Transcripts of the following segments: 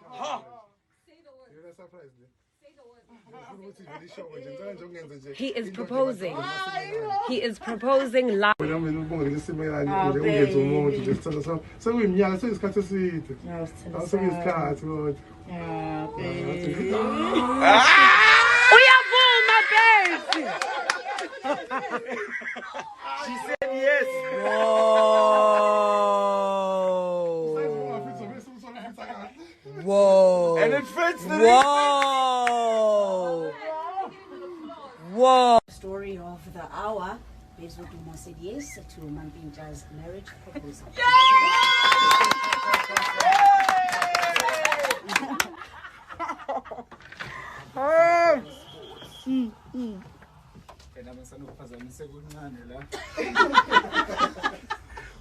Ha! He is proposing. He is proposing live. Uyavuma, baby. She said yes. Whoa. And it fits the Whoa. Story of the hour. Wodumo said yes to Mamphintsha's marriage proposal.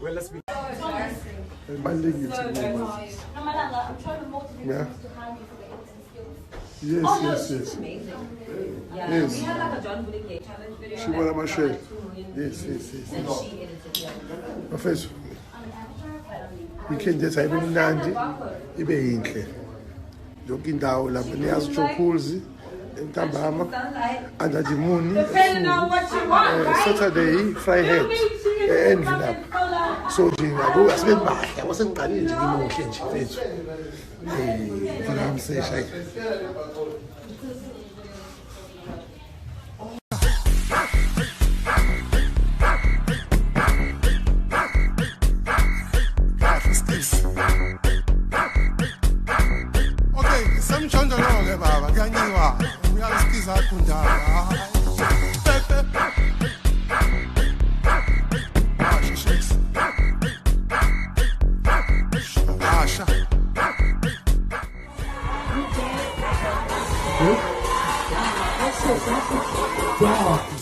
Well, let's be. I'm trying to motivate you to hand you for the editing skills. Yes. Amazing. Yeah. We had like a John Bullinger challenge video. Shimora my share. Yes. And she edited it. Professor. Weekend yethi ayibe mnandi ibe yinhle. Yonke indawo lapha niyazi uJophulzi entambama andadimuni Saturday Friday end lapha. So nje ngabo asibe bahle wasengiqalile nje imohle nje mfethu. Ngilamsesha. Samchondolo baba kuyanyiwa uyalisikiza kundala pepe shakes Asha Wow.